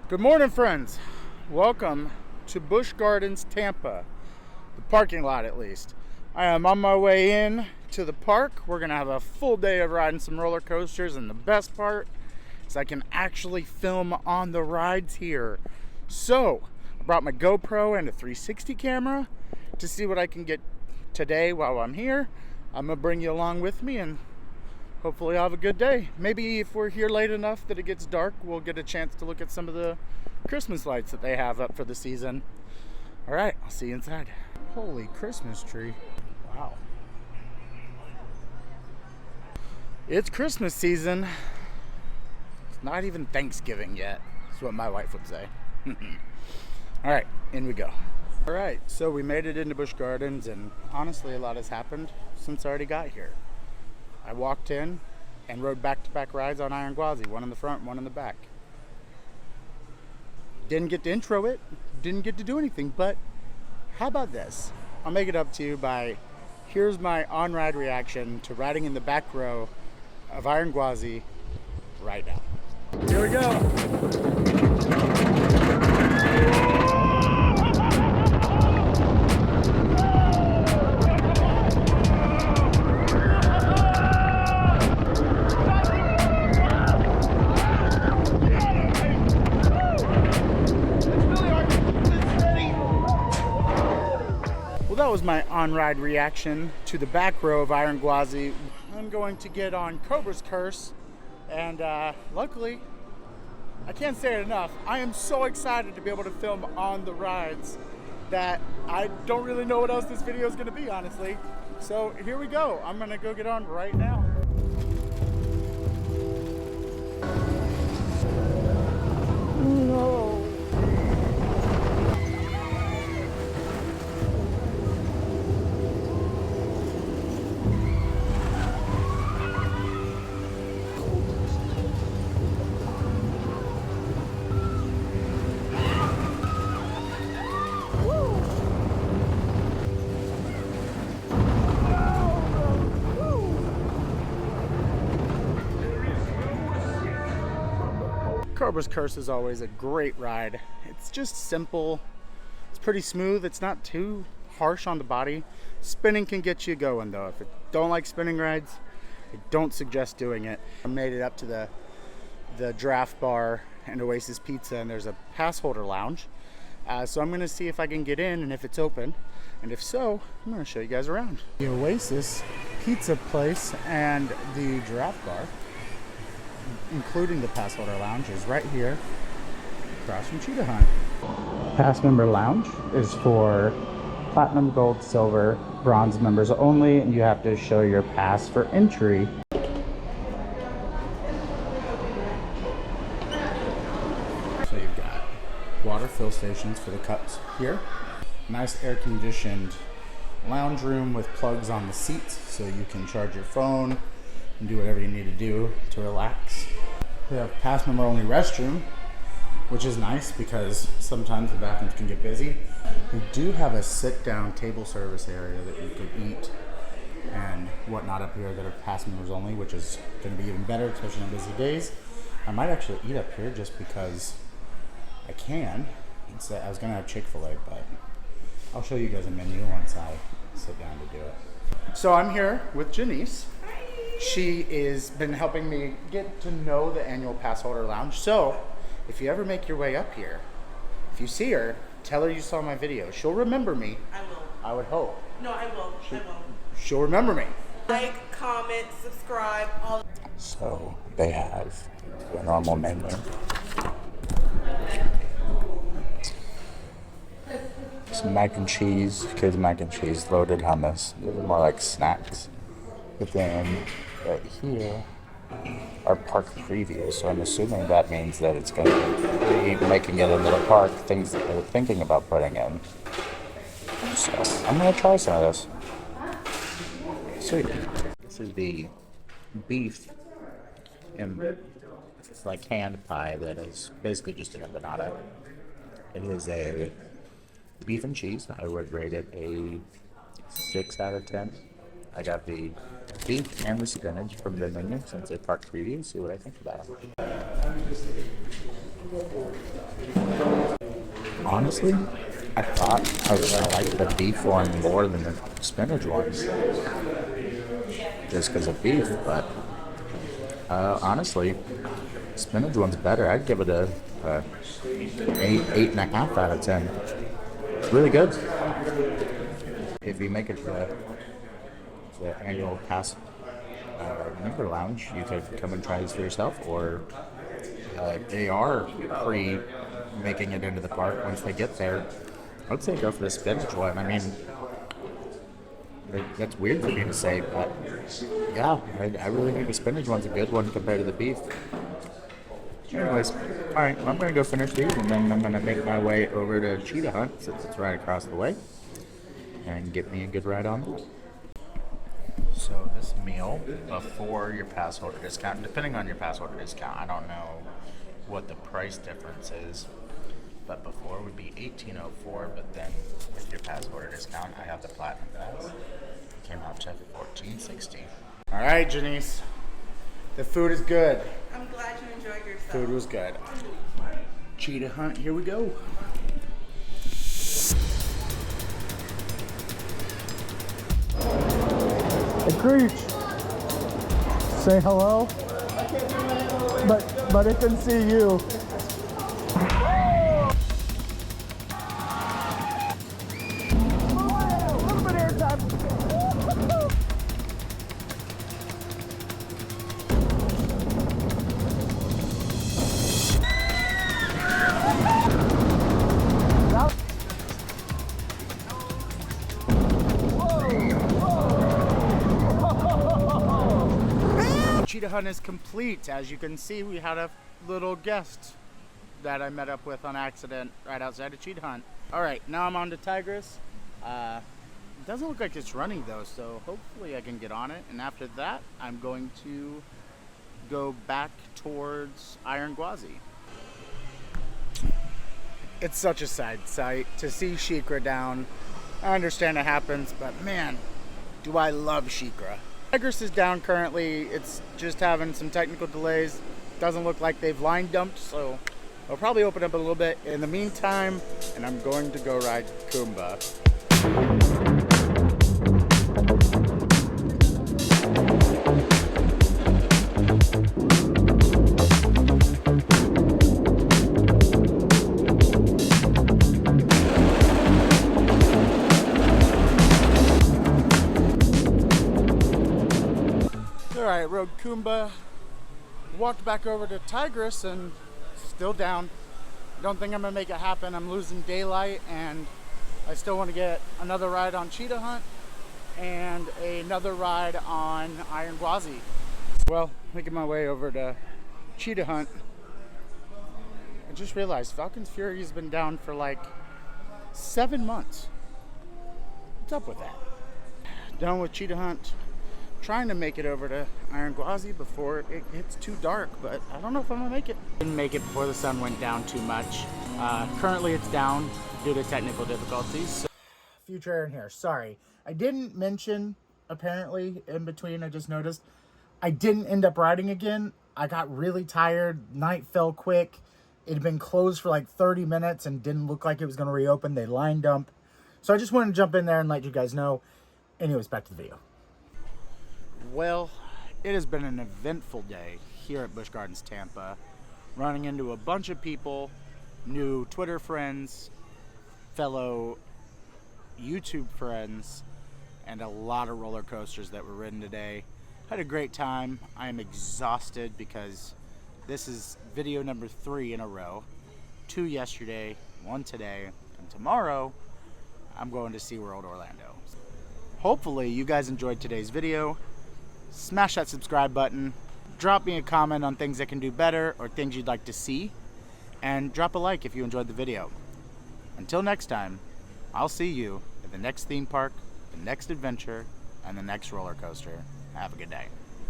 Good morning, friends. Welcome to Busch Gardens, Tampa. The parking lot, at least. I am on my way in to the park. We're going to have a full day of riding some roller coasters, and the best part is I can actually film on the rides here. So, I brought my GoPro and a 360 camera to see what I can get today while I'm here. I'm going to bring you along with me, and hopefully I'll have a good day. Maybe if we're here late enough that it gets dark, we'll get a chance to look at some of the Christmas lights that they have up for the season. All right, I'll see you inside. Holy Christmas tree. Wow. It's Christmas season. It's not even Thanksgiving yet. That's what my wife would say. All right, in we go. All right, so we made it into Busch Gardens, and honestly, a lot has happened since I already got here. I walked in and rode back-to-back rides on Iron Gwazi, one in the front, one in the back. Didn't get to intro it, didn't get to do anything, but how about this? I'll make it up to you by, here's my on-ride reaction to riding in the back row of Iron Gwazi right now. Here we go. That was my on-ride reaction to the back row of Iron Gwazi. I'm going to get on Cobra's Curse, and luckily, I can't say it enough, I am so excited to be able to film on the rides that I don't really know what else this video is going to be, honestly. So here we go. I'm going to go get on right now. No. Cobra's Curse is always a great ride. It's just simple. It's pretty smooth. It's not too harsh on the body. Spinning can get you going though. If you don't like spinning rides, I don't suggest doing it. I made it up to the Draft Bar and Oasis Pizza, and there's a pass holder lounge. So I'm gonna see if I can get in and if it's open. And if so, I'm gonna show you guys around. The Oasis Pizza place and the Draft Bar, including the pass holder lounge, is right here across from Cheetah Hunt. Pass member lounge is for platinum, gold, silver, bronze members only, and you have to show your pass for entry. So you've got water fill stations for the cups here. Nice air conditioned lounge room with plugs on the seats so you can charge your phone and do whatever you need to do to relax. We have pass member only restroom, which is nice because sometimes the bathrooms can get busy. We do have a sit down table service area that you can eat and whatnot up here that are pass members only, which is going to be even better, especially on busy days. I might actually eat up here just because I can. I was going to have Chick-fil-A, but I'll show you guys a menu once I sit down to do it. So I'm here with Janice. She has been helping me get to know the annual pass holder lounge. So if you ever make your way up here, if you see her, tell her you saw my video. She'll remember me. I will. I would hope. No, I will. She'll remember me. Like, comment, subscribe, all. So they have a normal menu. Some mac and cheese, kids mac and cheese, loaded hummus. Those are more like snacks. But then right here are park previews, so I'm assuming that means that it's going to be making it into the park, things that they're thinking about putting in. So I'm going to try some of this. Sweet. This is the beef, and it's like hand pie that is basically just an empanada. It is a beef and cheese. I would rate it a 6 out of 10. I got the beef and the spinach from the menu since they park preview. See what I think about it. Honestly, I thought I was gonna like the beef one more than the spinach ones, just because of beef. But honestly, spinach one's better. I'd give it a 8.5 out of 10. It's really good. If you make it the annual pass member lounge, you could come and try this for yourself, or they are making it into the park once they get there. I'd say go for the spinach one. I mean, that's weird for me to say, but yeah, I really think the spinach one's a good one compared to the beef. Anyways, alright, well, I'm going to go finish these, and then I'm going to make my way over to Cheetah Hunt, since it's right across the way, and get me a good ride on that. So this meal, before your pass holder discount, depending on your pass holder discount, I don't know what the price difference is, but before would be $18.04, but then with your pass holder discount, I have the Platinum Pass. It came out to $14.60. Alright, Janice, the food is good. I'm glad you enjoyed yourself. Food was good. Cheetah Hunt, here we go. Hey, Creech. Say hello. But it can see you. A little bit of air time. Cheetah Hunt is complete. As you can see, we had a little guest that I met up with on accident right outside of Cheetah Hunt. Alright, now I'm on to Tigress. It doesn't look like it's running though, so hopefully I can get on it. And after that, I'm going to go back towards Iron Gwazi. It's such a sad sight to see Shikra down. I understand it happens, but man, do I love Shikra. Tigress is down currently. It's just having some technical delays. Doesn't look like they've line dumped, so I'll probably open up a little bit in the meantime, and I'm going to go ride Kumba. Alright, rode Kumba, walked back over to Tigress, and still down. Don't think I'm going to make it happen. I'm losing daylight, and I still want to get another ride on Cheetah Hunt and another ride on Iron Gwazi. Well, making my way over to Cheetah Hunt, I just realized Falcon's Fury has been down for like 7 months. What's up with that? Done with Cheetah Hunt. Trying to make it over to Iron Gwazi before it gets too dark, but I don't know if I'm gonna make it. Didn't make it before the sun went down too much. Currently it's down due to technical difficulties. Future Aaron here, sorry. I didn't mention, apparently, in between, I just noticed, I didn't end up riding again. I got really tired, night fell quick. It had been closed for like 30 minutes and didn't look like it was gonna reopen. They line dump. So I just wanted to jump in there and let you guys know. Anyways, back to the video. Well, it has been an eventful day here at Busch Gardens, Tampa. Running into a bunch of people, new Twitter friends, fellow YouTube friends, and a lot of roller coasters that were ridden today. Had a great time. I am exhausted because this is video number 3 in a row. 2 yesterday, 1 today, and tomorrow I'm going to SeaWorld Orlando. Hopefully you guys enjoyed today's video. Smash that subscribe button, drop me a comment on things that can do better or things you'd like to see, and drop a like if you enjoyed the video. Until next time, I'll see you at the next theme park, the next adventure, and the next roller coaster. Have a good day.